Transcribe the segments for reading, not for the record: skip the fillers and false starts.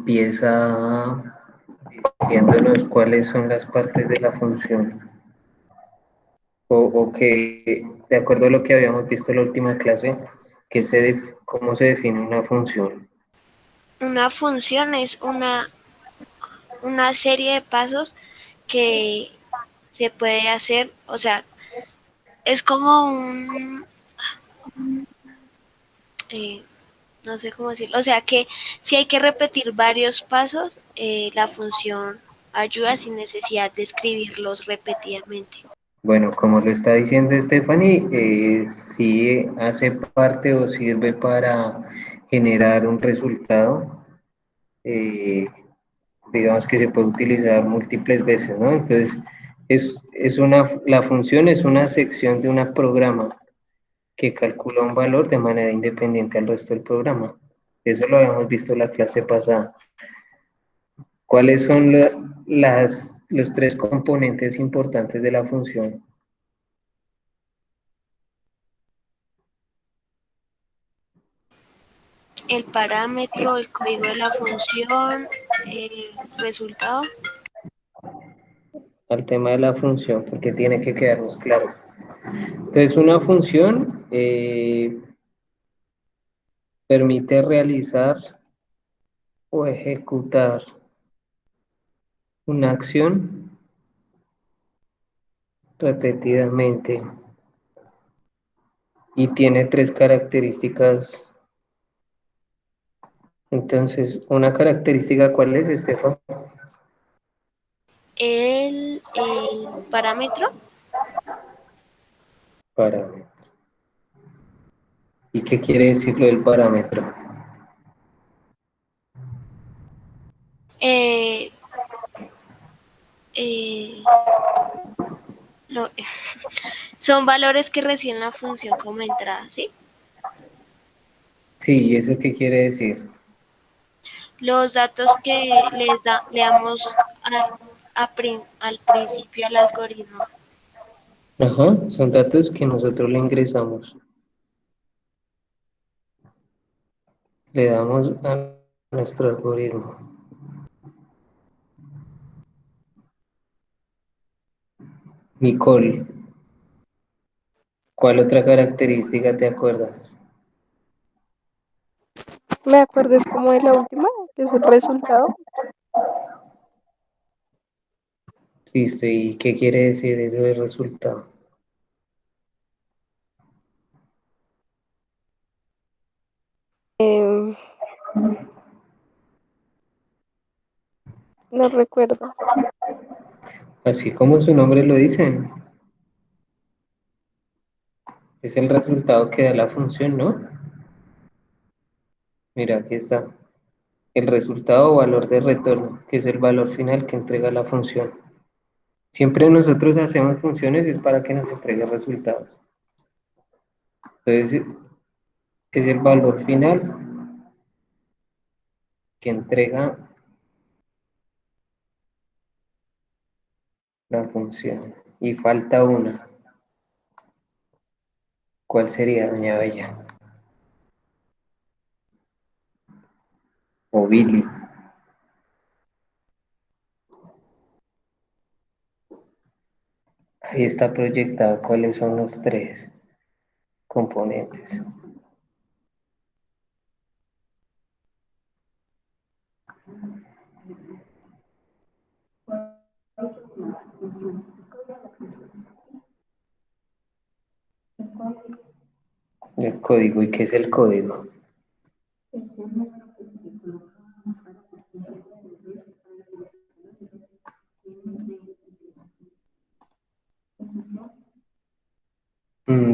empieza diciéndonos cuáles son las partes de la función. O que, de acuerdo a lo que habíamos visto en la última clase, cómo se define una función. Una función es una serie de pasos que se puede hacer, o sea, es como eh, no sé cómo decirlo, o sea que si hay que repetir varios pasos, la función ayuda sin necesidad de escribirlos repetidamente. Bueno, como lo está diciendo Stephanie, sí hace parte o sirve para generar un resultado, eh, digamos que se puede utilizar múltiples veces, ¿no? Entonces, la función es una sección de un programa que calcula un valor de manera independiente al resto del programa. Eso lo habíamos visto en la clase pasada. ¿Cuáles son los tres componentes importantes de la función? El parámetro, el código de la función, el resultado. Al tema de la función, porque tiene que quedarnos claro. Entonces, una función permite realizar o ejecutar una acción repetidamente y tiene tres características. Entonces, una característica, ¿cuál es, Estefan? El parámetro, Parámetro. ¿Y qué quiere decir lo del parámetro? eh, eh, lo- son valores que reciben la función como entrada, ¿sí? Sí, ¿y eso qué quiere decir? Los datos que le damos al principio al algoritmo. Ajá, son datos que nosotros le ingresamos. Le damos a nuestro algoritmo. Nicole, ¿cuál otra característica te acuerdas? Me acuerdo, es como de la última, que es el resultado. Listo, ¿y qué quiere decir eso de resultado? Eh, no recuerdo. Así como su nombre lo dice, es el resultado que da la función, ¿no? Mira, aquí está. El resultado o valor de retorno, que es el valor final que entrega la función. Siempre nosotros hacemos funciones es para que nos entregue resultados. Entonces, es el valor final que entrega la función. Y falta una. ¿Cuál sería, doña Bella? O Billy. Ahí está proyectado cuáles son los tres componentes. El código. ¿Y qué es el código?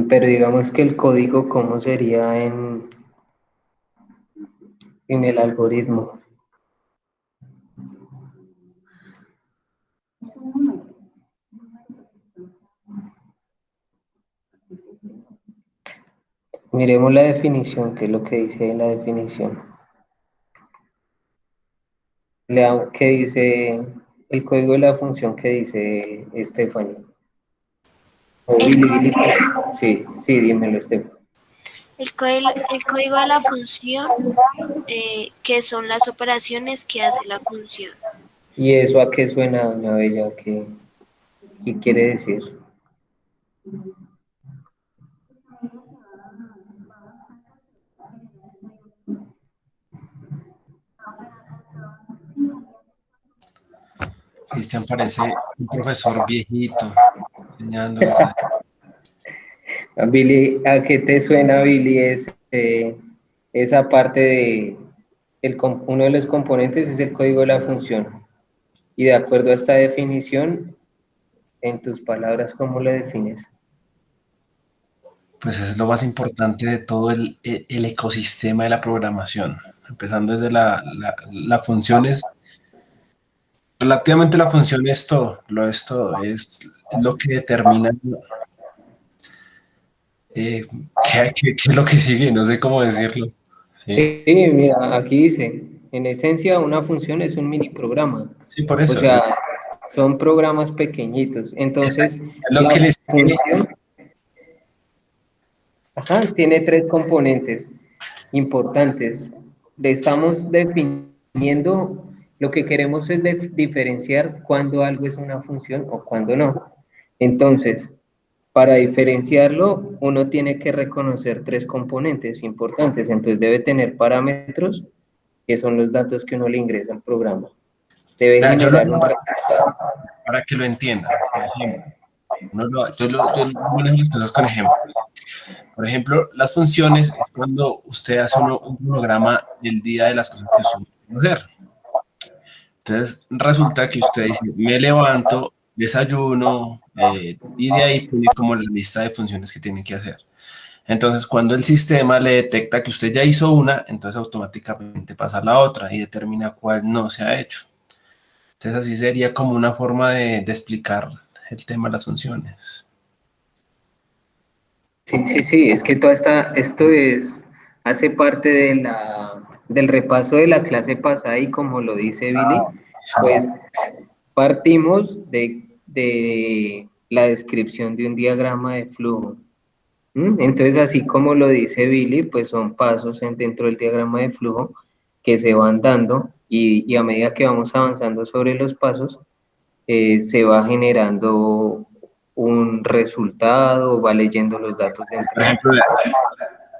Pero digamos que el código, ¿cómo sería en el algoritmo? Miremos la definición, qué es lo que dice la definición. ¿Qué dice el código de la función que dice Stephanie? O El, Billy, Billy, sí, sí, dímelo, Stephanie. El código de la función, que son las operaciones que hace la función. ¿Y eso a qué suena, doña Bella? ¿Qué quiere decir? Cristian parece un profesor viejito enseñándoles a... Billy, ¿a qué te suena, Billy, esa parte de uno de los componentes es el código de la función? Y de acuerdo a esta definición, en tus palabras, ¿cómo lo defines? Pues es lo más importante de todo el ecosistema de la programación. Empezando desde la función es, relativamente la función es todo, lo es todo, es lo que determina eh, qué es lo que sigue, no sé cómo decirlo. ¿Sí? Sí, mira, aquí dice, en esencia una función es un mini programa, Sí, por o eso. sea, son programas pequeñitos. Es Entonces, lo la que le sigue. función, ajá, tiene tres componentes importantes. Le estamos definiendo, lo que queremos es diferenciar cuándo algo es una función o cuándo no. Entonces, para diferenciarlo, uno tiene que reconocer tres componentes importantes. Entonces, debe tener parámetros, que son los datos que uno le ingresa al programa. Debe Vea, generar un resultado. para que lo entiendan, por ejemplo, yo manejo las cosas con ejemplos. Por ejemplo, las funciones es cuando usted hace un cronograma del día de las cosas que usted tiene que hacer. Entonces, resulta que usted dice, me levanto, desayuno, y de ahí pone como la lista de funciones que tiene que hacer. Entonces, cuando el sistema le detecta que usted ya hizo una, entonces automáticamente pasa a la otra y determina cuál no se ha hecho. Entonces, así sería como una forma de explicar el tema de las funciones. Sí, sí, sí, es que esto hace parte del repaso de la clase pasada y como lo dice Billy, Sí. pues partimos de la descripción de un diagrama de flujo. Entonces, así como lo dice Billy, pues son pasos dentro del diagrama de flujo que se van dando y a medida que vamos avanzando sobre los pasos, se va generando un resultado, va leyendo los datos Por dentro de... ejemplo,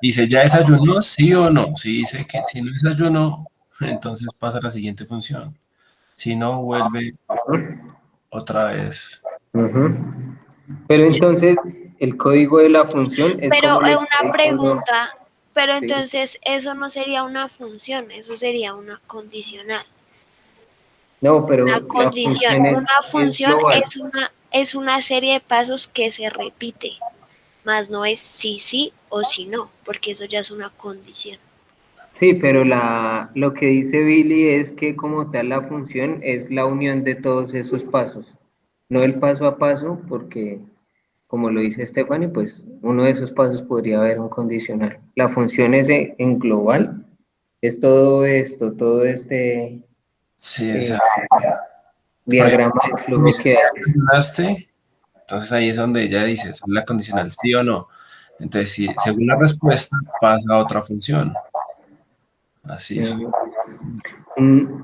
dice, ¿ya desayunó? ¿Sí o no? Si dice que si no desayunó, entonces pasa a la siguiente función. Si no, vuelve otra vez. Ujú. Pero Y, entonces, el código de la función es como Pero le está una diciendo, pregunta, pero ¿sí? entonces eso no sería una función, eso sería una condicional. No, Una pero la condición, función una es función global. es una serie de pasos que se repite, más no es sí, sí o sí no, porque eso ya es una condición. Sí, pero lo que dice Billy es que como tal la función es la unión de todos esos pasos, no el paso a paso, porque como lo dice Stephanie, pues uno de esos pasos podría haber un condicional. La función es en global, es todo esto, todo este sí, o eh, sea, por ejemplo, diagrama de si flujo dice, que ¿ya hay. desayunaste? Entonces ahí es donde ella dice, es la condicional, sí o no. Entonces, si, según la respuesta, pasa a otra función. Así es. Ujú. Mm,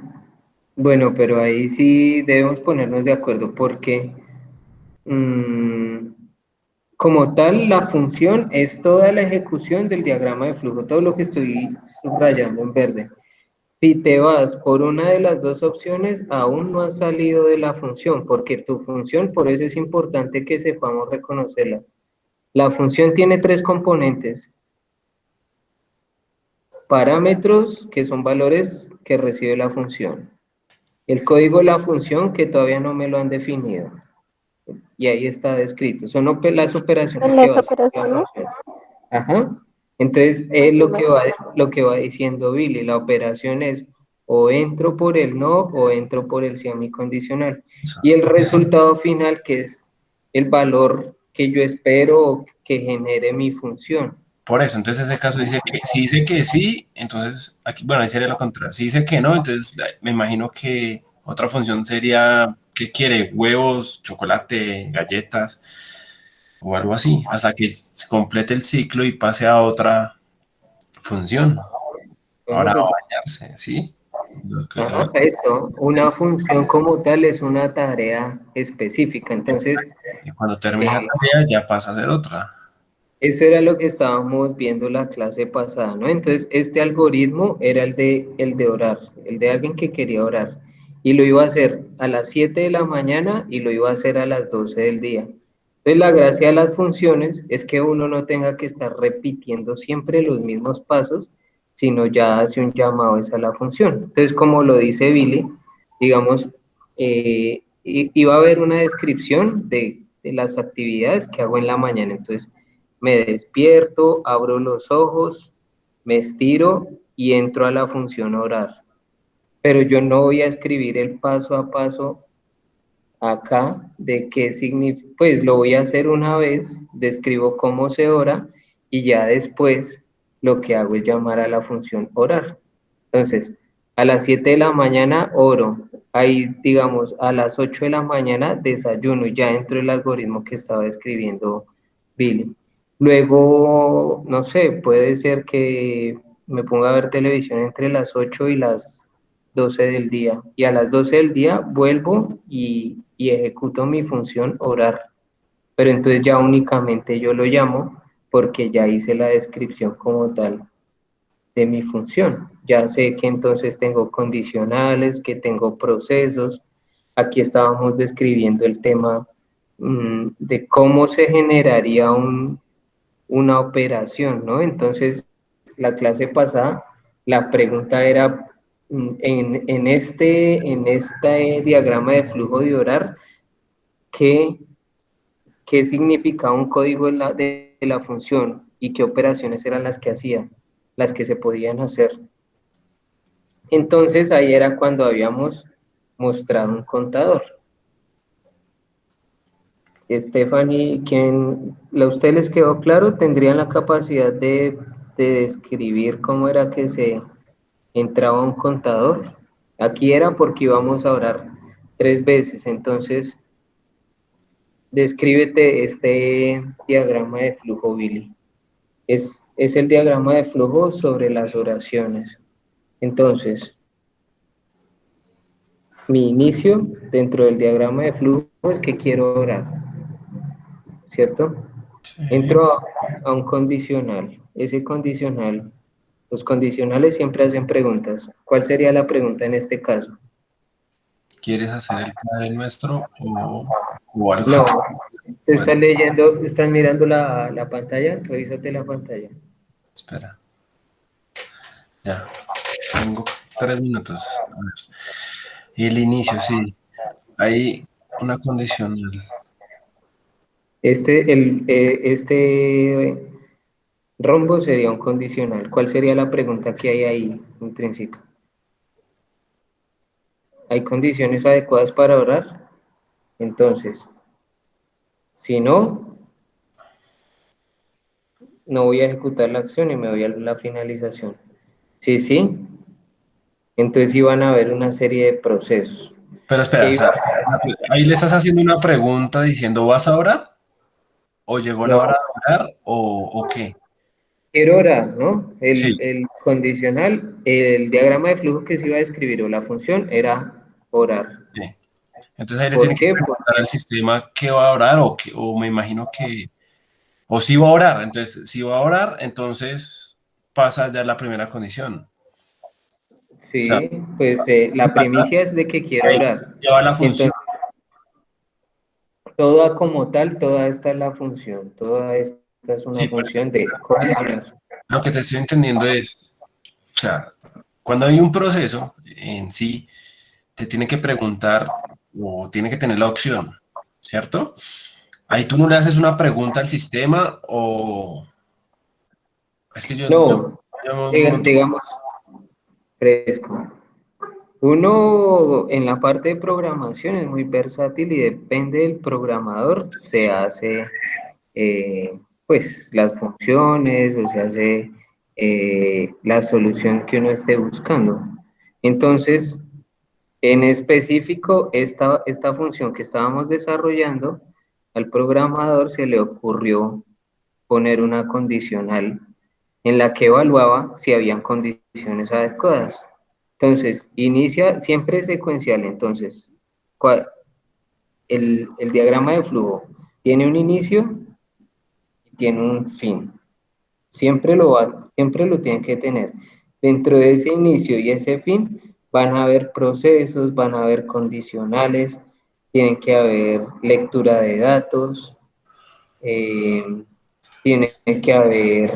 Bueno, pero ahí sí debemos ponernos de acuerdo porque mm, como tal la función es toda la ejecución del diagrama de flujo, todo lo que estoy subrayando en verde. Si te vas por una de las dos opciones, aún no has salido de la función, porque tu función, por eso es importante que sepamos reconocerla. La función tiene tres componentes: parámetros, que son valores que recibe la función; el código de la función, que todavía no me lo han definido, y ahí está descrito. Son las operaciones En que las va a hacer la operaciones. función. Ajá. Entonces, Ujú. lo que va diciendo Billy, la operación es o entro por el no o entro por el semicondicional. Y el resultado final, que es el valor que yo espero que genere mi función. Por eso, entonces ese caso dice que si dice que sí, entonces aquí, bueno, ahí sería lo contrario. Si dice que no, entonces me imagino que otra función sería, ¿qué quiere? Huevos, chocolate, galletas o algo así, hasta que se complete el ciclo y pase a otra. función. Bueno, Ahora va pues, a bañarse, ¿sí? ajá, eso, una función como tal es una tarea específica. Entonces, Y cuando termina la eh, tarea ya pasa a ser otra. eso era lo que estábamos viendo la clase pasada, ¿no? Entonces, este algoritmo era el de orar, el de alguien que quería orar. Y lo iba a hacer a las 7 de la mañana y lo iba a hacer a las 12 del día. Entonces, la gracia de las funciones es que uno no tenga que estar repitiendo siempre los mismos pasos, sino ya hace un llamado es a la función. Entonces, como lo dice Billy, digamos, iba a haber una descripción de las actividades que hago en la mañana. Entonces, me despierto, abro los ojos, me estiro y entro a la función orar. Pero yo no voy a escribir el paso a paso acá de qué significa, pues lo voy a hacer una vez, describo cómo se ora y ya después lo que hago es llamar a la función orar. Entonces, a las 7 de la mañana oro, ahí digamos a las 8 de la mañana desayuno y ya entro el algoritmo que estaba escribiendo Billy. Luego, no sé, puede ser que me ponga a ver televisión entre las 8 y las 12 del día. Y a las 12 del día vuelvo y ejecuto mi función orar. Pero entonces ya únicamente yo lo llamo porque ya hice la descripción como tal de mi función. Ya sé que entonces tengo condicionales, que tengo procesos. Aquí estábamos describiendo el tema de cómo se generaría una operación, ¿no? Entonces, la clase pasada, la pregunta era, en este diagrama de flujo de orar, ¿qué, qué significaba un código de la función y qué operaciones eran las que hacía, las que se podían hacer? Entonces, ahí era cuando habíamos mostrado un contador. Stephanie, ¿a usted les quedó claro? ¿Tendrían la capacidad de describir cómo era que se entraba un contador? Aquí era porque íbamos a orar 3 veces, entonces descríbete este diagrama de flujo, Billy. Es el diagrama de flujo sobre las oraciones. Entonces, mi inicio dentro del diagrama de flujo es que quiero orar, ¿cierto? Sí. Entro a un condicional. Ese condicional, los condicionales siempre hacen preguntas. ¿Cuál sería la pregunta en este caso? ¿Quieres hacer el Padre Nuestro o algo? No, te Bueno, estás leyendo, estás mirando la pantalla, revísate la pantalla. espera. Ya, tengo 3 minutos. A ver. Y el inicio, sí. Hay una condicional. Este rombo sería un condicional. ¿Cuál sería la pregunta que hay ahí intrínseca? ¿Hay condiciones adecuadas para orar? Entonces, si no, no voy a ejecutar la acción y me voy a la finalización. Sí, sí, entonces iban a haber una serie de procesos. Pero espera, ¿Qué o iba? sea, ahí le estás haciendo una pregunta diciendo, ¿vas a orar? ¿O llegó la No, hora de orar? ¿O qué? quiero orar, ¿no? El, Sí, el condicional, el diagrama de flujo que se iba a escribir o la función era orar. sí. Entonces ahí le ¿Por tiene que qué? preguntar al sistema qué va a orar o me imagino que, o si va a orar. Entonces, si va a orar, entonces pasa ya la primera condición. O sea, Sí, pues la pasa, primicia es de que quiero ahí orar. lleva la función. Entonces, toda como tal, toda esta es la función, toda esta es una Sí, por eso. función de cómo hablar. Lo que te estoy entendiendo es, o sea, cuando hay un proceso en sí, te tiene que preguntar o tiene que tener la opción, ¿cierto? Ahí tú no le haces una pregunta al sistema o es que No, yo un montón. digamos, fresco. Uno en la parte de programación es muy versátil y depende del programador, se hace pues las funciones o se hace la solución que uno esté buscando. Entonces, en específico, esta función que estábamos desarrollando, al programador se le ocurrió poner una condicional. en la que evaluaba si habían condiciones adecuadas. Entonces, inicia siempre secuencial. Entonces, el diagrama de flujo tiene un inicio y tiene un fin. Siempre lo tienen que tener. Dentro de ese inicio y ese fin van a haber procesos, van a haber condicionales, tienen que haber lectura de datos, eh, tiene que haber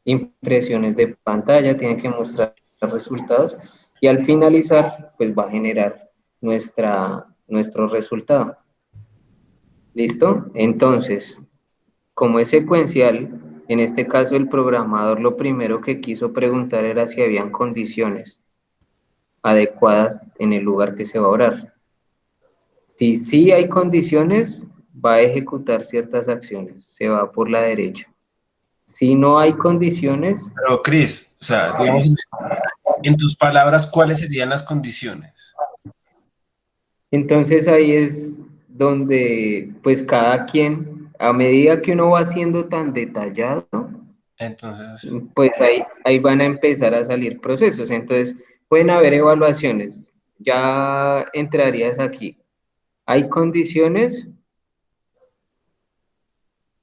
impresiones de pantalla, tiene que mostrar resultados y al finalizar pues va a generar nuestro resultado. ¿Listo? Entonces, como es secuencial, en este caso el programador lo primero que quiso preguntar era si habían condiciones adecuadas en el lugar que se va a orar. Si sí hay condiciones, va a ejecutar ciertas acciones, se va por la derecha. Si no hay condiciones, Pero, Cris, o sea, digamos, en tus palabras, ¿cuáles serían las condiciones? entonces ahí es donde pues cada quien, a medida que uno va siendo tan detallado, Entonces, pues ahí van a empezar a salir procesos. Entonces, pueden haber evaluaciones. Ya entrarías aquí. Hay condiciones,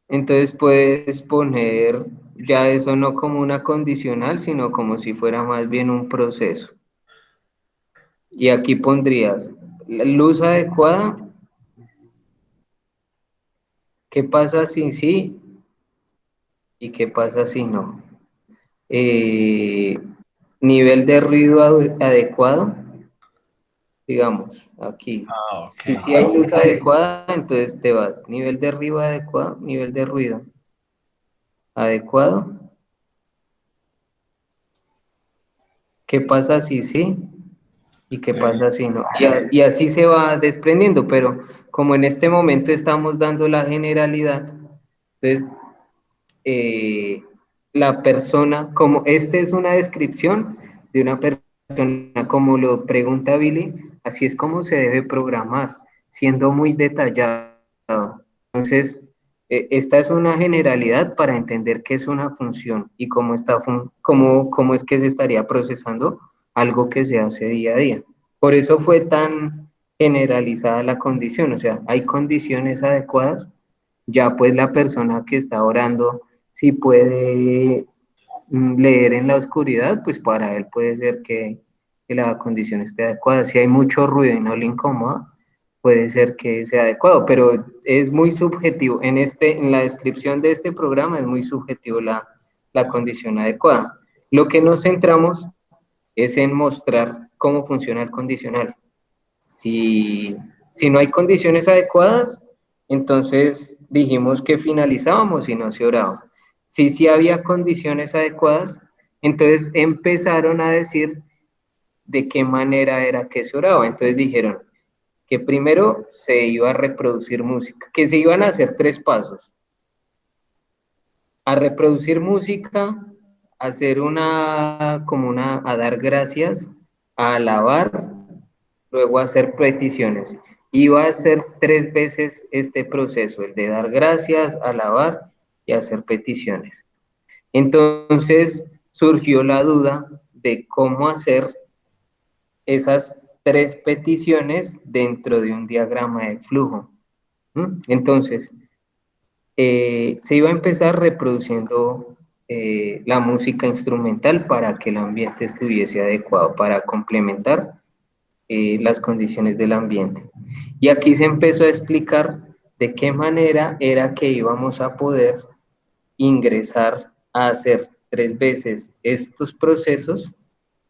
entonces puedes poner ya eso no como una condicional, sino como si fuera más bien un proceso. Y aquí pondrías la luz adecuada. ¿Qué pasa si sí y qué pasa si no? Eh, nivel de ruido adecuado, digamos, aquí. ok. Si hay luz adecuada, entonces te vas. Nivel de ruido adecuado, nivel de ruido adecuado. ¿Qué pasa si sí? ¿Y qué Ok. pasa si no? Y así se va desprendiendo, pero como en este momento estamos dando la generalidad, entonces eh, la persona, como esta es una descripción de una persona, como lo pregunta Billy, así es como se debe programar, siendo muy detallado. Entonces, esta es una generalidad para entender qué es una función y cómo es que se estaría procesando algo que se hace día a día. Por eso fue tan generalizada la condición, o sea, hay condiciones adecuadas, ya pues la persona que está orando, si puede leer en la oscuridad, pues para él puede ser que la condición esté adecuada. Si hay mucho ruido y no le incomoda, puede ser que sea adecuado, pero es muy subjetivo. En la descripción de este programa es muy subjetivo la condición adecuada. Lo que nos centramos es en mostrar cómo funciona el condicional. Si, si no hay condiciones adecuadas, entonces dijimos que finalizábamos y no se oraba. Si sí había condiciones adecuadas, entonces empezaron a decir de qué manera era que se oraba. Entonces dijeron que primero se iba a reproducir música, que se iban a hacer tres pasos. A reproducir música, a dar gracias, a alabar, luego a hacer peticiones. Iba a hacer tres veces este proceso, el de dar gracias, alabar y hacer peticiones. Entonces surgió la duda de cómo hacer esas tres peticiones dentro de un diagrama de flujo. Entonces, se iba a empezar reproduciendo la música instrumental para que el ambiente estuviese adecuado, para complementar las condiciones del ambiente. Y aquí se empezó a explicar de qué manera era que íbamos a poder ingresar a hacer tres veces estos procesos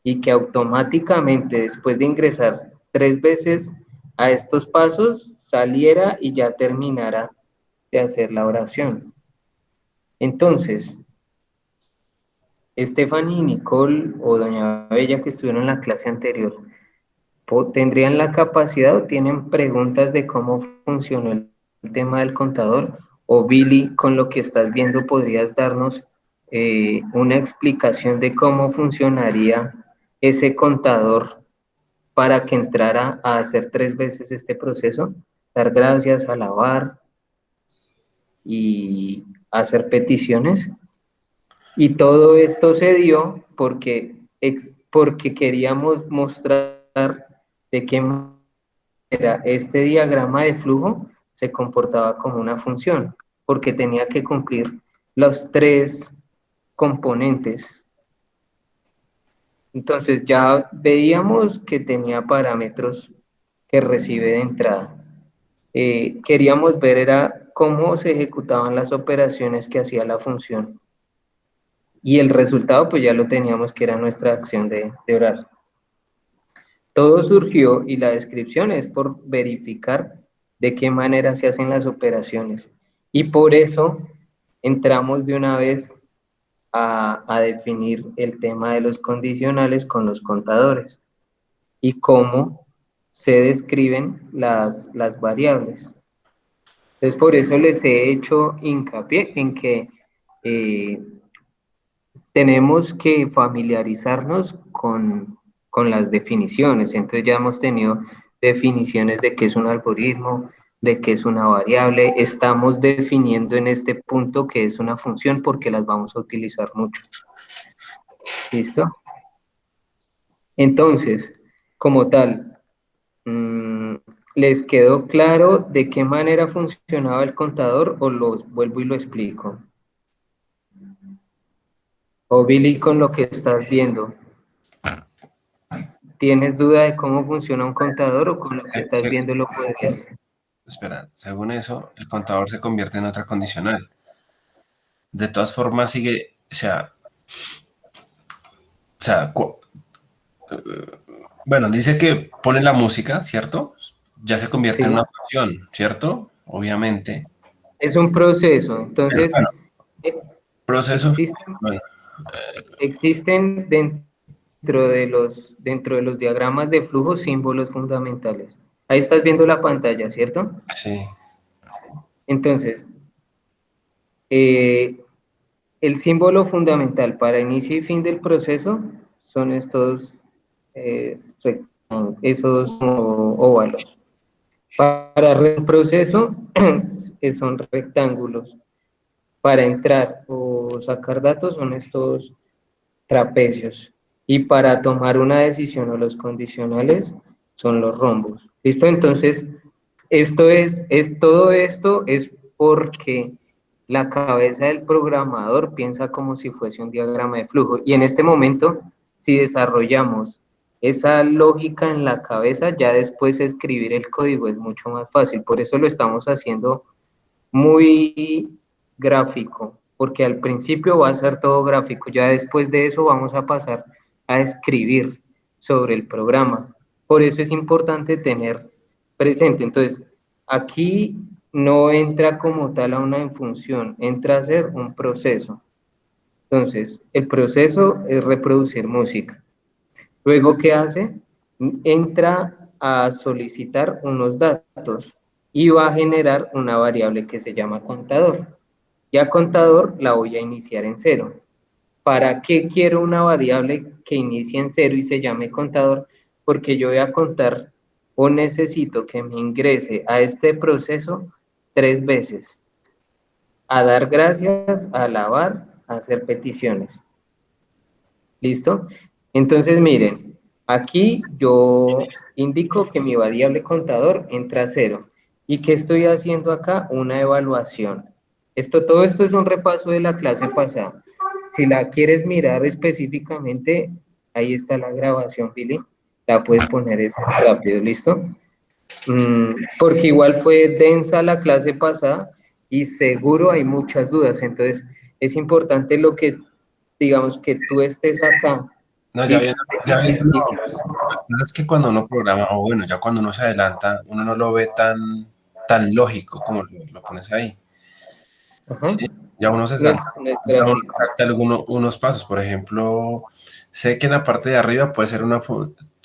y que automáticamente después de ingresar tres veces a estos pasos saliera y ya terminara de hacer la oración. Entonces, Stephanie y Nicole o Doña Bella que estuvieron en la clase anterior, ¿tendrían la capacidad o tienen preguntas de cómo funcionó el tema del contador? O Billy, con lo que estás viendo, ¿podrías darnos una explicación de cómo funcionaría ese contador para que entrara a hacer tres veces este proceso? Dar gracias, alabar y hacer peticiones. Y todo esto se dio porque queríamos mostrar de qué manera este diagrama de flujo se comportaba como una función, porque tenía que cumplir los tres componentes. Entonces ya veíamos que tenía parámetros que recibe de entrada. Queríamos ver era cómo se ejecutaban las operaciones que hacía la función. Y el resultado pues ya lo teníamos, que era nuestra acción de orar. Todo surgió y la descripción es por verificar de qué manera se hacen las operaciones. Y por eso entramos de una vez a definir el tema de los condicionales con los contadores y cómo se describen las variables. Entonces, por eso les he hecho hincapié en que eh, tenemos que familiarizarnos con las definiciones. Entonces, ya hemos tenido definiciones de qué es un algoritmo, de qué es una variable. Estamos definiendo en este punto qué es una función porque las vamos a utilizar mucho. ¿Listo? Entonces, como tal, ¿les quedó claro de qué manera funcionaba el contador o los vuelvo y lo explico? O Billy, con lo que estás viendo, ¿tienes duda de cómo funciona un contador o con lo que estás viendo lo podrías? Espera, según eso, el contador se convierte en otra condicional. De todas formas, sigue, o sea, bueno, dice que pone la música, ¿cierto? Ya se convierte en Sí, una función, ¿cierto? Obviamente. es un proceso. Pero Entonces, bueno, eh, proceso, existen, bueno, existen dentro de los diagramas de flujo símbolos fundamentales. Ahí estás viendo la pantalla, ¿cierto? sí, Entonces, eh, el símbolo fundamental para inicio y fin del proceso son estos, esos óvalos. Para el proceso son rectángulos. Para entrar o sacar datos son estos trapecios. Y para tomar una decisión o los condicionales son los rombos. ¿Listo? Entonces, todo esto es porque la cabeza del programador piensa como si fuese un diagrama de flujo. Y en este momento, si desarrollamos esa lógica en la cabeza, ya después escribir el código es mucho más fácil. Por eso lo estamos haciendo muy gráfico, porque al principio va a ser todo gráfico, ya después de eso vamos a pasar a escribir sobre el programa. Por eso es importante tener presente. Entonces, aquí no entra como tal a una función, entra a ser un proceso. Entonces, el proceso es reproducir música. Luego, ¿qué hace? Entra a solicitar unos datos y va a generar una variable que se llama contador. Y a contador la voy a iniciar en cero. ¿Para qué quiero una variable que inicie en cero y se llame contador? Porque yo voy a contar o necesito que me ingrese a este proceso 3 veces. A dar gracias, a alabar, a hacer peticiones. ¿Listo? Entonces, miren, aquí yo indico que mi variable contador entra a cero. ¿Y qué estoy haciendo acá? Una evaluación. Todo esto es un repaso de la clase pasada. Si la quieres mirar específicamente, ahí está la grabación, Billy. La puedes poner ese rápido, ¿listo? Porque igual fue densa la clase pasada y seguro hay muchas dudas. Entonces, es importante lo que, digamos, que tú estés acá no, y, ya viendo, es que cuando uno programa, o bueno, ya cuando uno se adelanta, uno no lo ve tan lógico como lo pones ahí. ajá, ¿Sí? Ya uno se no es, salta, no es ya uno gráfico. salta unos pasos. Por ejemplo, sé que en la parte de arriba puede ser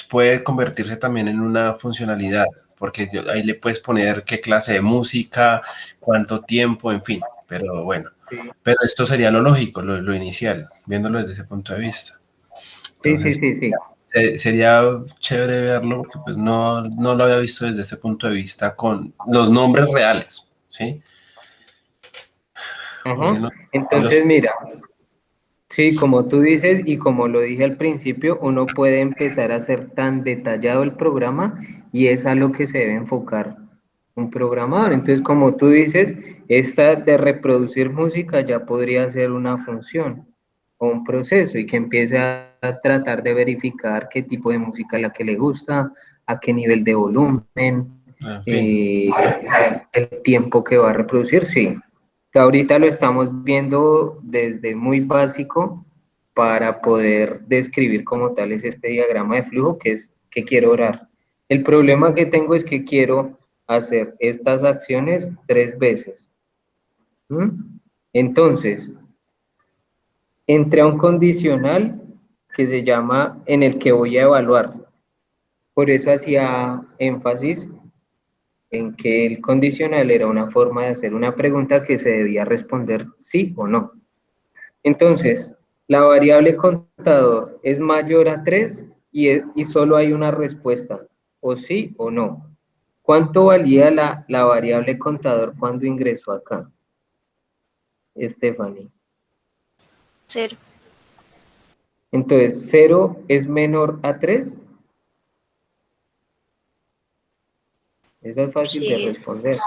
puede convertirse también en una funcionalidad, porque ahí le puedes poner qué clase de música, cuánto tiempo, en fin. Pero bueno, Sí, pero esto sería lo lógico, lo inicial, viéndolo desde ese punto de vista. sí, sí, Entonces, sí, sí. sería chévere verlo porque pues no lo había visto desde ese punto de vista con los nombres reales, ¿sí? Porque Ajá. los, Entonces, mira, Sí, como tú dices y como lo dije al principio, uno puede empezar a hacer tan detallado el programa y es a lo que se debe enfocar un programador. Entonces, como tú dices, esta de reproducir música ya podría ser una función o un proceso y que empiece a tratar de verificar qué tipo de música es la que le gusta, a qué nivel de volumen, En fin. el tiempo que va a reproducir, sí. Ahorita lo estamos viendo desde muy básico para poder describir como tal es este diagrama de flujo que es que quiero orar. El problema que tengo es que quiero hacer estas acciones 3 veces. ¿Mm? Entonces, entré a un condicional que se llama en el que voy a evaluar. Por eso hacía énfasis en que el condicional era una forma de hacer una pregunta que se debía responder sí o no. Entonces, la variable contador es mayor a 3 y solo hay una respuesta, o sí o no. ¿Cuánto valía la variable contador cuando ingresó acá, Stephanie? 0. Entonces, 0 es menor a 3. Esa es fácil de Sí. responder.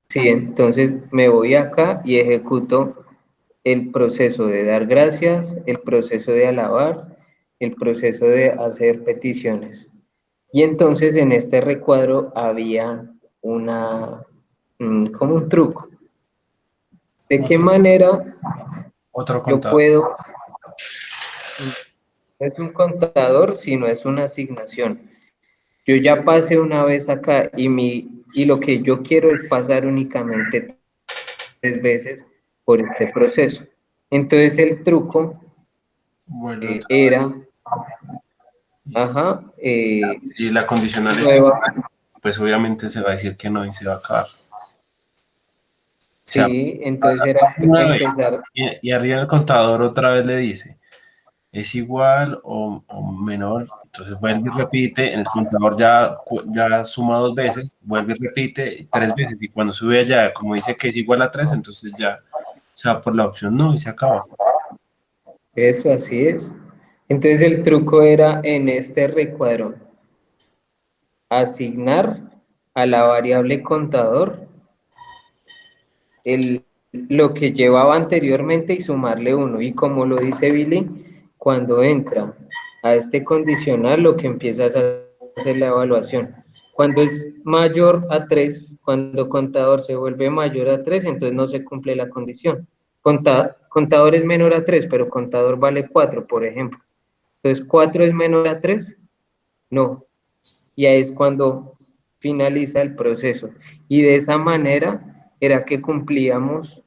Sí, entonces me voy acá y ejecuto el proceso de dar gracias, el proceso de alabar, el proceso de hacer peticiones. Y entonces en este recuadro había como un truco. ¿De qué Otro, manera otro yo contador. puedo, no es un contador, sino es una asignación? Yo ya pasé una vez acá y lo que yo quiero es pasar únicamente 3 veces por este proceso. Entonces el truco Vuelve otra era, vez. ajá, Si la condicional es nueva, pues obviamente se va a decir que no y se va a acabar. O sea, sí, entonces pasa era una vez empezar, y arriba el contador otra vez le dice, es igual o menor, entonces vuelve y repite, en el contador ya suma 2 veces, vuelve y repite 3 veces, y cuando sube allá, como dice que es igual a 3, entonces ya se va por la opción no y se acaba. eso así es. Entonces el truco era en este recuadro asignar a la variable contador lo que llevaba anteriormente y sumarle 1. Y como lo dice Billy, cuando entra a este condicional, lo que empieza a hacer la evaluación. Cuando es mayor a 3, cuando contador se vuelve mayor a 3, entonces no se cumple la condición. Contador es menor a 3, pero contador vale 4, por ejemplo. Entonces, 4 es menor a 3, no. Y ahí es cuando finaliza el proceso. Y de esa manera era que cumplíamos,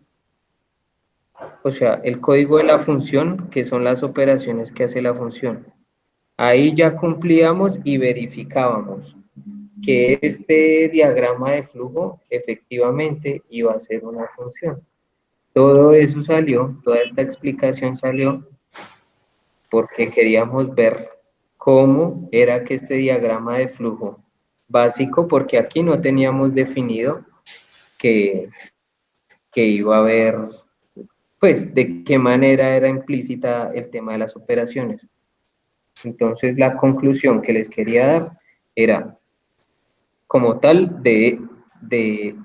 o sea, el código de la función, que son las operaciones que hace la función. Ahí ya cumplíamos y verificábamos que este diagrama de flujo efectivamente iba a ser una función. Todo eso salió, toda esta explicación salió porque queríamos ver cómo era que este diagrama de flujo básico, porque aquí no teníamos definido que, que iba a haber, pues, de qué manera era implícita el tema de las operaciones. Entonces, la conclusión que les quería dar era, como tal, de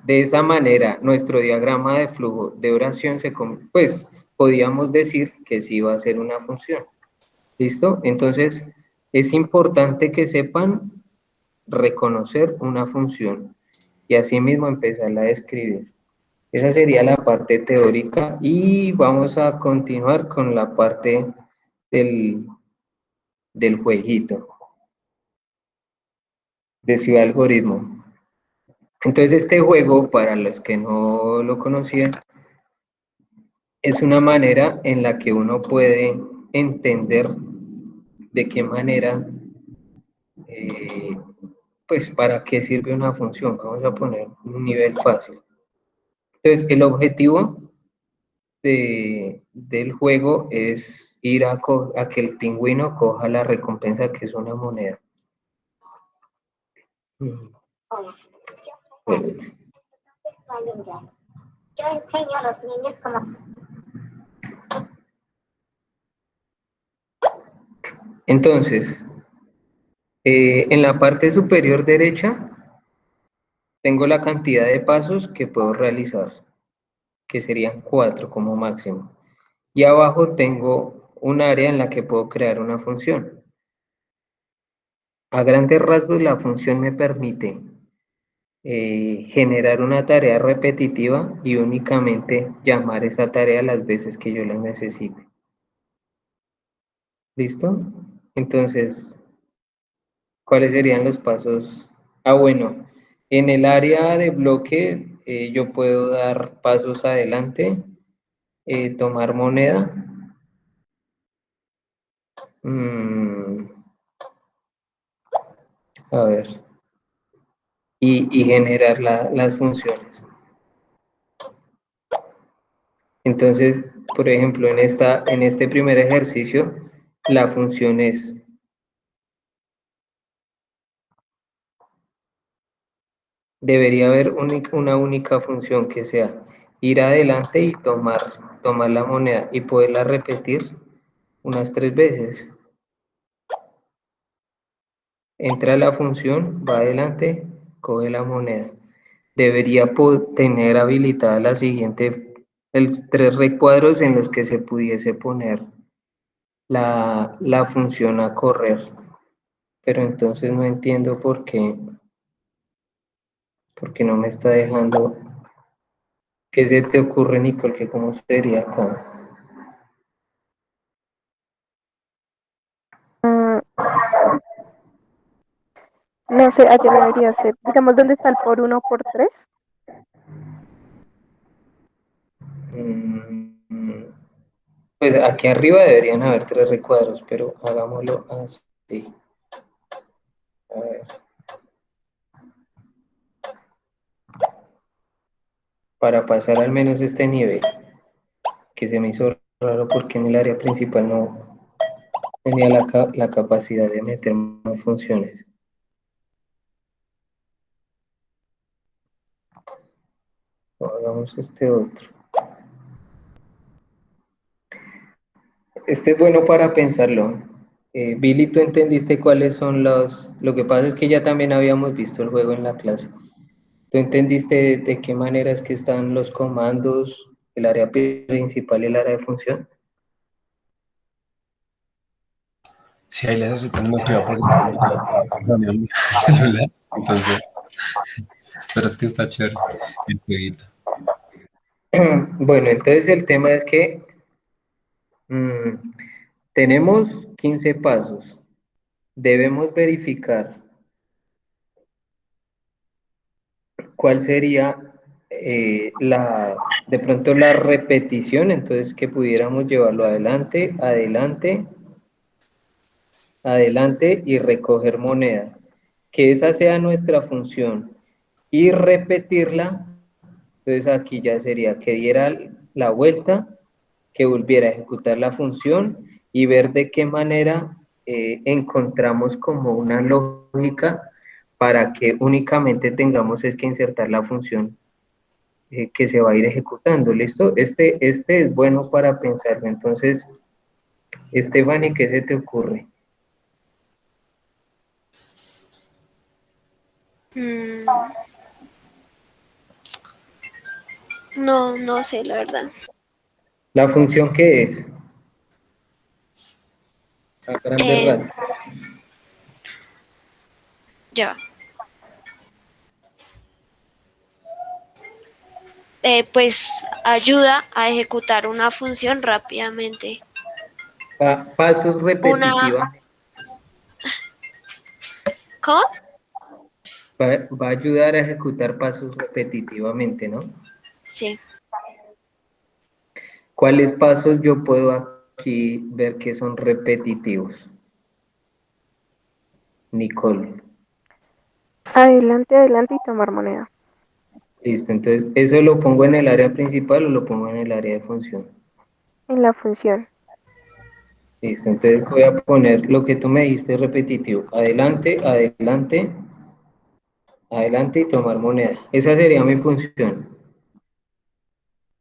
esa manera, nuestro diagrama de flujo de oración pues, podíamos decir que sí iba a ser una función. ¿Listo? Entonces, es importante que sepan reconocer una función y asimismo empezarla a describir. Esa sería la parte teórica y vamos a continuar con la parte del, del jueguito de Ciudad Algoritmo. Entonces, este juego, para los que no lo conocían, es una manera en la que uno puede entender de qué manera eh, pues para qué sirve una función. Vamos a poner un nivel fácil. Entonces, el objetivo del juego es ir a que el pingüino coja la recompensa que es una moneda. Mm, bueno, Yo enseño a los niños cómo Entonces, en la parte superior derecha tengo la cantidad de pasos que puedo realizar, que serían 4 como máximo. Y abajo tengo un área en la que puedo crear una función. A grandes rasgos, la función me permite generar una tarea repetitiva y únicamente llamar esa tarea las veces que yo la necesite. ¿Listo? Entonces, ¿cuáles serían los pasos? Ah, bueno, en el área de bloque yo puedo dar pasos adelante, tomar moneda, mm, a ver, y generar las funciones. Entonces, por ejemplo, en este primer ejercicio, la función es, debería haber una única función que sea ir adelante y tomar la moneda y poderla repetir unas 3 veces. Entra la función, va adelante, coge la moneda. Debería tener habilitada la siguiente, el 3 recuadros en los que se pudiese poner la función a correr. Pero entonces no entiendo por qué no me está dejando. ¿Qué se te ocurre, Nicole? ¿Que cómo sería acá? Mm, no sé, allá no debería ser. Digamos, ¿dónde está el por uno por tres? Mm, Pues aquí arriba deberían haber 3 recuadros, pero hagámoslo así. A ver, para pasar al menos este nivel, que se me hizo raro porque en el área principal no tenía la capacidad de meter más funciones. Hagamos este otro. Este es bueno para pensarlo. Billy, ¿tú entendiste cuáles son los? Lo que pasa es que ya también habíamos visto el juego en la clase. ¿Tú entendiste de qué manera es que están los comandos, el área principal y el área de función? Sí, ahí les estoy poniendo cuidado porque no estoy cambiando mi celular. Entonces, pero es que está chévere el jueguito. Bueno, entonces el tema es que mm, tenemos 15 pasos. Debemos verificar cuál sería de pronto la repetición, entonces que pudiéramos llevarlo adelante, adelante, adelante y recoger moneda. Que esa sea nuestra función y repetirla, entonces aquí ya sería que diera la vuelta, que volviera a ejecutar la función y ver de qué manera encontramos como una lógica para que únicamente tengamos es que insertar la función que se va a ir ejecutando. ¿Listo? Este es bueno para pensarlo. Entonces, Estefany, ¿qué se te ocurre? Mm, no, no sé, la verdad. ¿La función qué es? A grandes Eh, rasgos. ya. Pues ayuda a ejecutar una función rápidamente. Pasos Una, repetitivamente. ¿cómo? Va a ayudar a ejecutar pasos repetitivamente, ¿no? Sí. ¿Cuáles pasos yo puedo aquí ver que son repetitivos? Nicole. Adelante, adelante y tomar moneda. Listo, entonces, ¿eso lo pongo en el área principal o lo pongo en el área de función? En la función. Listo, entonces voy a poner lo que tú me dijiste repetitivo. Adelante, adelante, adelante y tomar moneda. Esa sería mi función.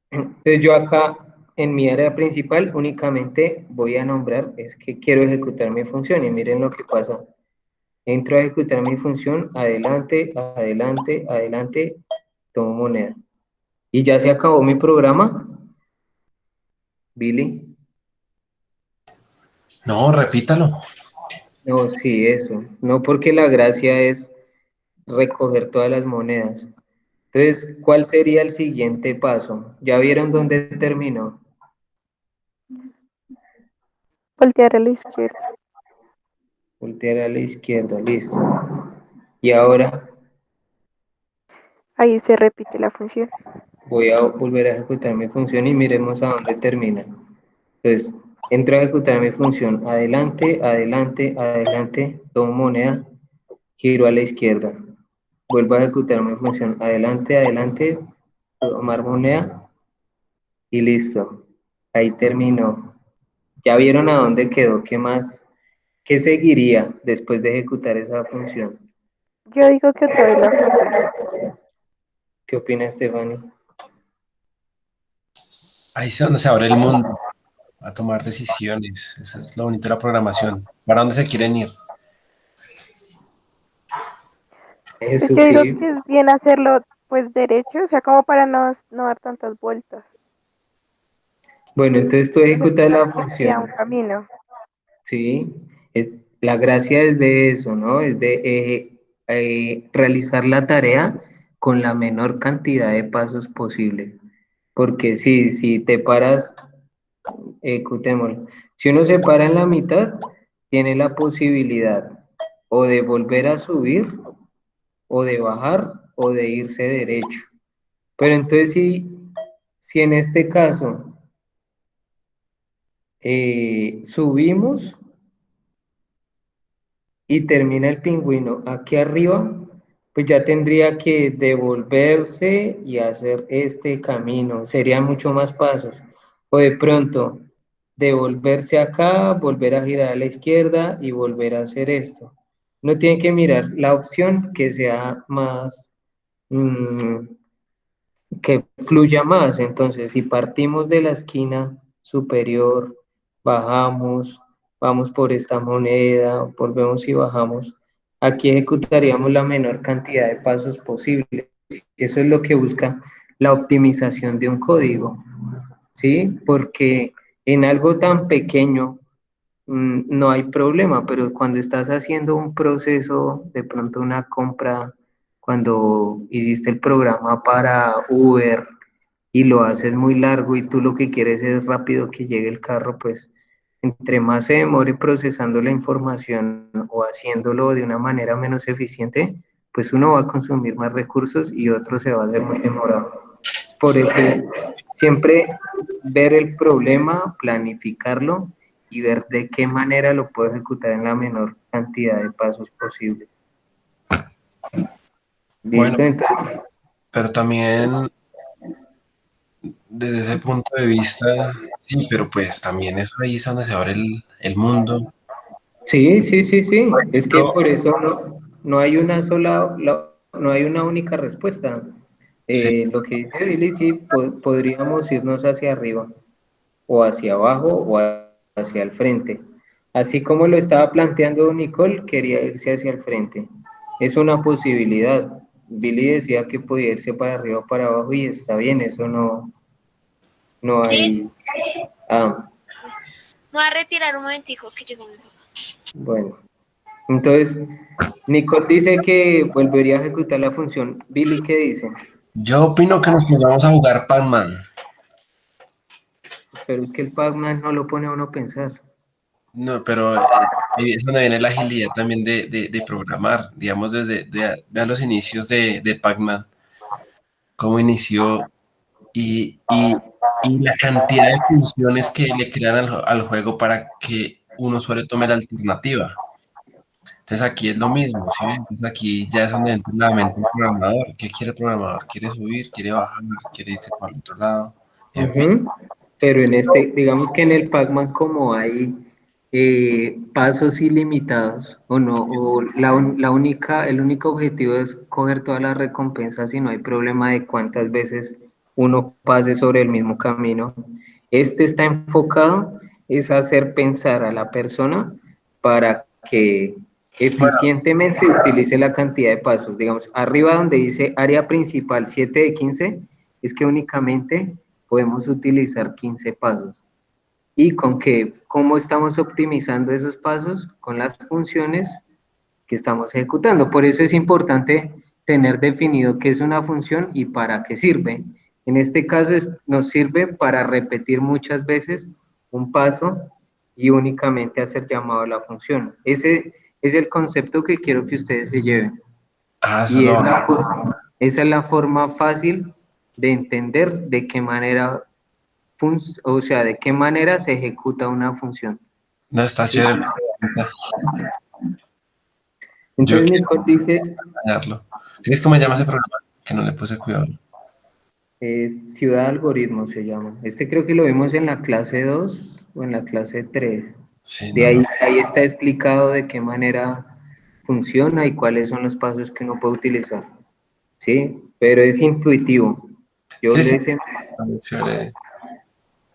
Entonces yo acá en mi área principal únicamente voy a nombrar, es que quiero ejecutar mi función y miren lo que pasa. Entro a ejecutar mi función, adelante, adelante, adelante, tomo moneda. Y ya se acabó mi programa, Billy. No, repítalo. No, sí, eso. No porque la gracia es recoger todas las monedas. Entonces, ¿cuál sería el siguiente paso? ¿Ya vieron dónde terminó? Voltear a la izquierda. Voltear a la izquierda, listo. Y ahora Ahí se repite la función. voy a volver a ejecutar mi función y miremos a dónde termina. Entonces, entro a ejecutar mi función. Adelante, adelante, adelante, tomo moneda, giro a la izquierda. Vuelvo a ejecutar mi función. Adelante, adelante, tomar moneda y listo. Ahí terminó. ¿Ya vieron a dónde quedó? ¿Qué más? ¿Qué seguiría después de ejecutar esa función? Yo digo que otra vez la función. ¿Qué opina Stephanie? Ahí es donde se abre el mundo a tomar decisiones. Eso es lo bonito de la programación. ¿Para dónde se quieren ir? Pues Eso yo digo sí. que es bien hacerlo pues derecho, o sea, como para no dar tantas vueltas. Bueno, entonces tú Entonces ejecutas uno la tendría función, un camino. ¿sí? La gracia es de eso, ¿no? Es de realizar la tarea con la menor cantidad de pasos posible. Porque si te paras, ejecutémoslo. Si uno se para en la mitad, tiene la posibilidad o de volver a subir, o de bajar, o de irse derecho. Pero entonces, si en este caso subimos y termina el pingüino aquí arriba, pues ya tendría que devolverse y hacer este camino. Serían mucho más pasos. O de pronto, devolverse acá, volver a girar a la izquierda y volver a hacer esto. No tiene que mirar la opción que sea más, mm, que fluya más. Entonces, si partimos de la esquina superior, bajamos, vamos por esta moneda, volvemos y bajamos, aquí ejecutaríamos la menor cantidad de pasos posible. Eso es lo que busca la optimización de un código, ¿sí? Porque en algo tan pequeño no hay problema, pero cuando estás haciendo un proceso, de pronto una compra, cuando hiciste el programa para Uber y lo haces muy largo y tú lo que quieres es rápido que llegue el carro, pues entre más se demore procesando la información o haciéndolo de una manera menos eficiente, pues uno va a consumir más recursos y otro se va a hacer muy demorado. Por eso es siempre ver el problema, planificarlo y ver de qué manera lo puedo ejecutar en la menor cantidad de pasos posible. Bueno, ¿Listo? Entonces, pero también desde ese punto de vista, sí, pero pues también eso ahí es donde se abre el mundo. sí, sí, sí, sí. Por Es que ejemplo, por eso no hay una sola, no hay una única respuesta. sí, Lo que dice Billy, sí, podríamos irnos hacia arriba o hacia abajo o hacia el frente. Así como lo estaba planteando Nicole, quería irse hacia el frente. Es una posibilidad. Billy decía que podía irse para arriba o para abajo y está bien, eso no Sí, hay... Ah, me voy a retirar un momentico que llegó mi papá. bueno. Entonces, Nicole dice que volvería a ejecutar la función. Billy, ¿qué dice? yo opino que nos pongamos a jugar Pac-Man. Pero es que el Pac-Man no lo pone a uno a pensar. No, pero ahí es donde viene la agilidad también de programar, digamos, vean los inicios de Pac-Man, cómo inició y la cantidad de funciones que le crean al juego para que un usuario tome la alternativa. Entonces aquí es lo mismo, ¿sí ven? Entonces aquí ya es donde entra la mente del programador. ¿Qué quiere el programador? ¿Quiere subir? ¿Quiere bajar? ¿Quiere irse para el otro lado? En fin. Ujú. Pero en digamos que en el Pac-Man como hay pasos ilimitados, o no, o el único objetivo es coger todas las recompensas y no hay problema de cuántas veces uno pase sobre el mismo camino. Este está enfocado es a hacer pensar a la persona para que Bueno, eficientemente utilice la cantidad de pasos. Digamos, arriba donde dice área principal 7 de 15, es que únicamente podemos utilizar 15 pasos. Y con que, ¿cómo estamos optimizando esos pasos? Con las funciones que estamos ejecutando. Por eso es importante tener definido qué es una función y para qué sirve. En este caso nos sirve para repetir muchas veces un paso y únicamente hacer llamado a la función. Ese es el concepto que quiero que ustedes se lleven. eso es Y lo... esa es la forma fácil de entender de qué manera, o sea, de qué manera se ejecuta una función. No, está ¿Sí? chévere. Yo Entonces quiero Nicole dice, dañarlo. ¿Crees que me llama ese programa? Que no le puse cuidado. Ciudad de Algoritmos se llama. Este creo que lo vimos en la clase 2 o en la clase 3. Sí, De no, no. ahí está explicado de qué manera funciona y cuáles son los pasos que uno puede utilizar. ¿Sí? Pero es intuitivo. Yo Sí, sí. les, Está muy chévere.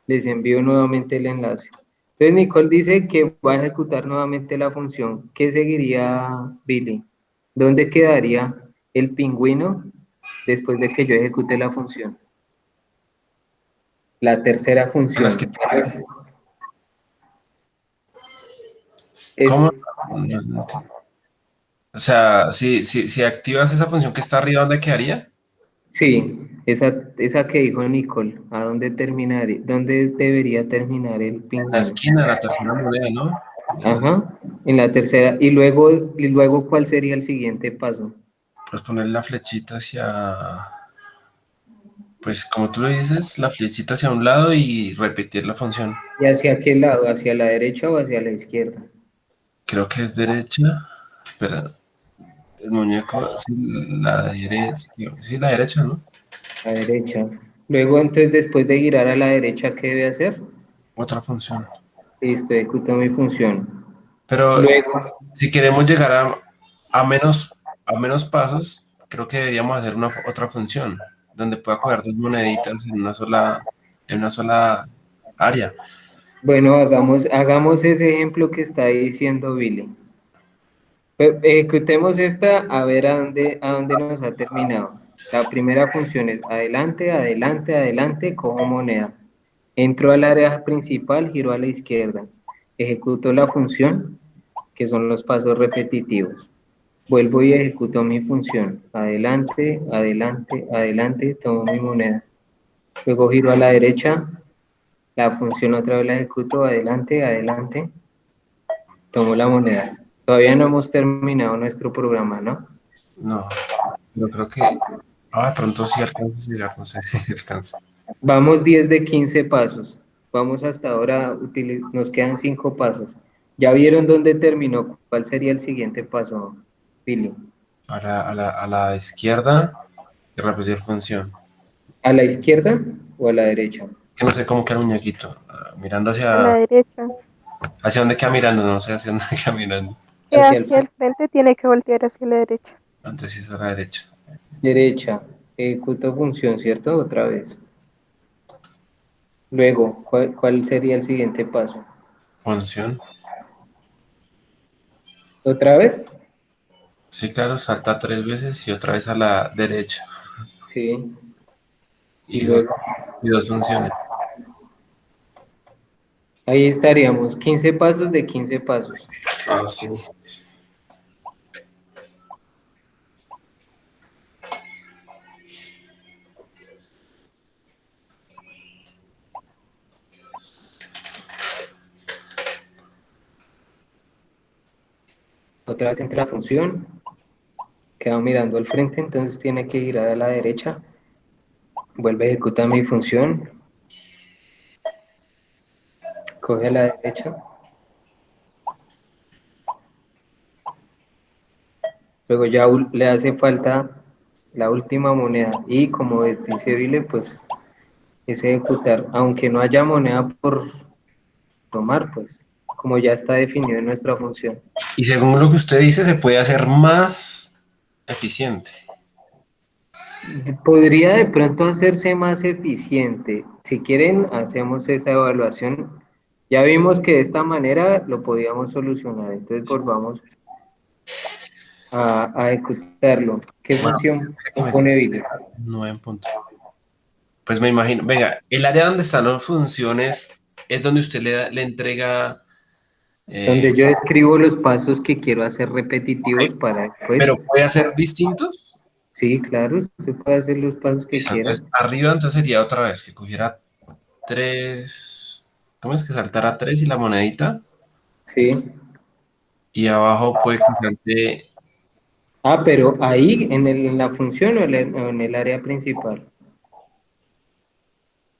les envío nuevamente el enlace. Entonces Nicole dice que va a ejecutar nuevamente la función. ¿Qué seguiría Billy? ¿Dónde quedaría el pingüino después de que yo ejecute la función? La tercera Bueno, es que, función ¿cómo? es, No entiendo. O sea, si activas esa función que está arriba, ¿dónde quedaría? sí, esa que dijo Nicole, ¿a dónde terminaría, dónde debería terminar el En la pingüino? esquina, en la tercera moneda, ¿no? Ajá, en la tercera, y luego, ¿cuál sería el siguiente paso? Pues poner la flechita hacia, pues como tú lo dices, la flechita hacia un lado y repetir la función. ¿Y hacia qué lado? ¿Hacia la derecha o hacia la izquierda? Creo que es derecha. Espera, el muñeco, sí, la derecha, sí, la derecha, ¿no? La derecha. Luego, entonces, después de girar a la derecha, ¿qué debe hacer? Otra función. Listo, ejecuto mi función. Pero Luego, si queremos llegar a a menos pasos, creo que deberíamos hacer una otra función donde pueda coger dos moneditas en una sola área. bueno, hagamos ese ejemplo que está diciendo Billy. Ejecutemos esta a ver a dónde nos ha terminado. La primera función es adelante, adelante, adelante, cojo moneda. Entro al área principal, giro a la izquierda. Ejecuto la función, que son los pasos repetitivos. Vuelvo y ejecuto mi función. Adelante, adelante, adelante, tomo mi moneda. Luego giro a la derecha, la función otra vez la ejecuto, adelante, adelante, tomo la moneda. Todavía no hemos terminado nuestro programa, ¿no? No, yo creo que de pronto sí alcanza a llegar, no sé, descansa. Vamos 10 de 15 pasos. Vamos hasta ahora, nos quedan 5 pasos. ¿Ya vieron dónde terminó? ¿Cuál sería el siguiente paso, Pili? A la izquierda y repetir función. ¿A la izquierda o a la derecha? Que no sé cómo queda el muñequito. Mirando A la derecha. hacia dónde queda mirando, no sé hacia dónde queda mirando. Que Hacia el hacia el frente tiene que voltear hacia la derecha. Antes sí es a la derecha. derecha. Ejecuto función, ¿cierto? Otra vez. Luego, ¿cuál sería el siguiente paso? Función. ¿Otra vez? Sí, claro, salta tres veces y otra vez a la derecha. Sí. Y Y dos, luego, y dos funciones. ahí estaríamos, 15 pasos de 15 pasos. Ah, sí. Otra vez entra la función, queda mirando al frente, entonces tiene que girar a la derecha. Vuelve a ejecutar mi función, coge a la derecha. Luego ya le hace falta la última moneda. Y como dice Vile, pues es ejecutar, aunque no haya moneda por tomar, pues como ya está definido en nuestra función. Y según lo que usted dice, se puede hacer más eficiente. Podría de pronto hacerse más eficiente. Si quieren, hacemos esa evaluación. Ya vimos que de esta manera lo podíamos solucionar. Entonces volvamos a ejecutarlo. ¿Qué Bueno, función que meter propone Billy? 9 en punto. Pues me imagino, venga, el área donde están las funciones es donde usted le entrega, Donde yo escribo los pasos que quiero hacer repetitivos para después. pero puede hacer distintos. Sí, claro, usted puede hacer los pasos que Listo, quiera. entonces arriba entonces sería otra vez que cogiera 3, ¿cómo es que saltara 3 y la monedita? Sí. Y abajo puede que salte, Ah, pero ahí en la función o en el área principal.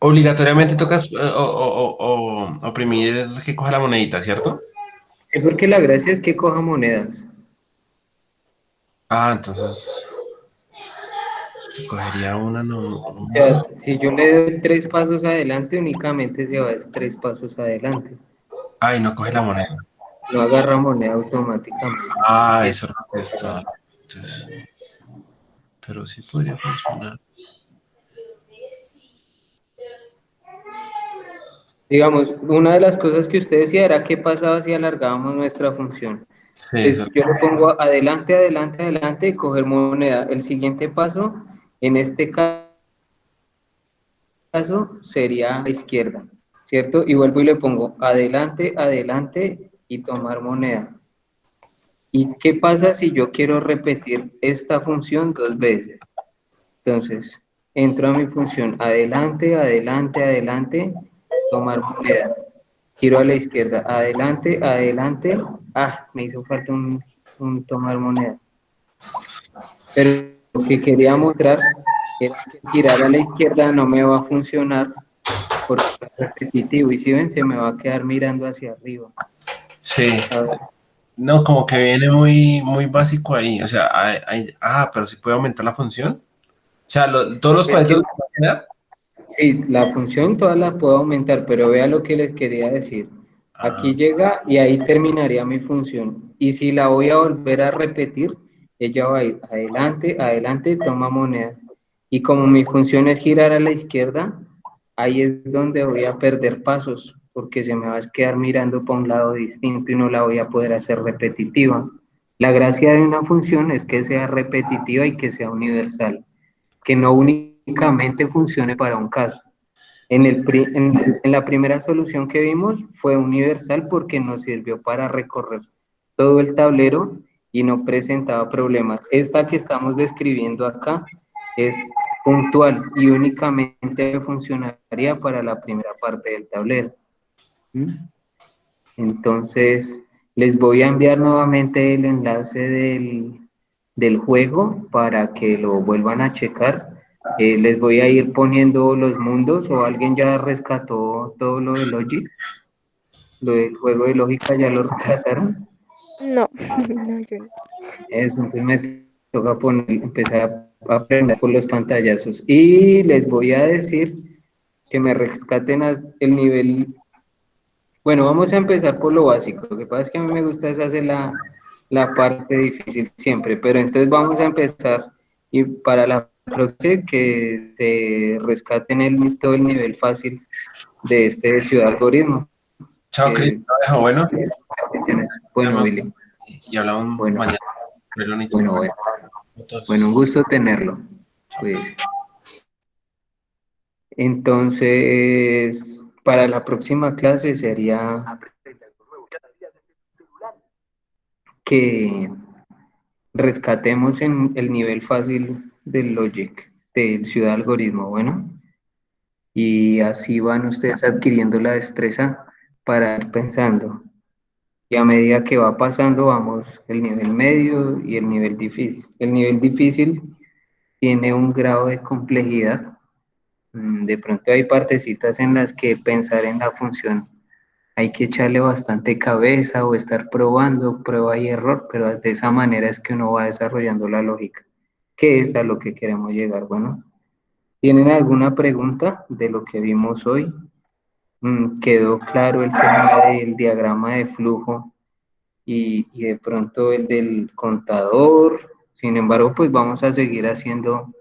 obligatoriamente tocas oprimir que coja la monedita, ¿cierto? Sí, porque la gracia es que coja monedas. Ah, entonces se cogería una, no, O sea, si yo le doy 3 pasos adelante, únicamente se va a 3 pasos adelante. ay, no coge la moneda. No agarra moneda automáticamente. Ah, eso es lo que está. Entonces, pero sí podría funcionar. Digamos, una de las cosas que usted decía era qué pasaba si alargábamos nuestra función. Sí, eso. Entonces, yo le pongo adelante, adelante, adelante y coger moneda. El siguiente paso, en este caso, sería a la izquierda, ¿cierto? Y vuelvo y le pongo adelante, adelante y tomar moneda. ¿Y qué pasa si yo quiero repetir esta función 2 veces? Entonces, entro a mi función adelante, adelante, adelante, tomar moneda. Giro a la izquierda, adelante, adelante. Ah, me hizo falta un tomar moneda. Pero lo que quería mostrar era que girar a la izquierda no me va a funcionar porque es repetitivo y si ven se me va a quedar mirando hacia arriba. Sí. A ver, No, como que viene muy, muy básico ahí. O sea, pero sí puede aumentar la función. O sea, todos los es que cuadritos pueden quedar. sí, la función toda la puedo aumentar, pero vea lo que les quería decir. Ah, Aquí llega y ahí terminaría mi función. Y si la voy a volver a repetir, ella va a ir adelante, adelante, toma moneda. Y como mi función es girar a la izquierda, ahí es donde voy a perder pasos, porque se me va a quedar mirando para un lado distinto y no la voy a poder hacer repetitiva. La gracia de una función es que sea repetitiva y que sea universal, que no únicamente funcione para un caso. En la primera solución que vimos fue universal porque nos sirvió para recorrer todo el tablero y no presentaba problemas. Esta que estamos describiendo acá es puntual y únicamente funcionaría para la primera parte del tablero. ¿Mm? Entonces, les voy a enviar nuevamente el enlace del juego para que lo vuelvan a checar. Les voy a ir poniendo los mundos o alguien ya rescató todo lo de Logic, lo del juego de lógica ya lo rescataron. No, no, yo no. Entonces me toca empezar a aprender con los pantallazos. Y les voy a decir que me rescaten el nivel. Bueno, vamos a empezar por lo básico. Lo que pasa es que a mí me gusta es hacer la parte difícil siempre, pero entonces vamos a empezar y para la próxima que se rescaten todo el nivel fácil de este de Ciudad Algoritmo. chao, Cris. Que, Lo dejo, bueno. bueno, Billy. Y hablamos Bueno, mañana. Relón y todo. bueno, bueno. Bueno, un Entonces, gusto tenerlo. chao, Pues, pues. entonces, para la próxima clase sería que rescatemos en el nivel fácil del Logic, del Ciudad Algoritmo, bueno, y así van ustedes adquiriendo la destreza para ir pensando. Y a medida que va pasando, vamos el nivel medio y el nivel difícil. El nivel difícil tiene un grado de complejidad. De pronto hay partecitas en las que pensar en la función hay que echarle bastante cabeza o estar probando, prueba y error, pero de esa manera es que uno va desarrollando la lógica, que es a lo que queremos llegar. Bueno, ¿tienen alguna pregunta de lo que vimos hoy? ¿Quedó claro el tema del diagrama de flujo y de pronto el del contador? Sin embargo, pues vamos a seguir haciendo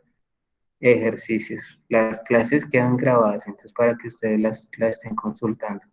ejercicios. Las clases quedan grabadas, entonces para que ustedes las estén consultando.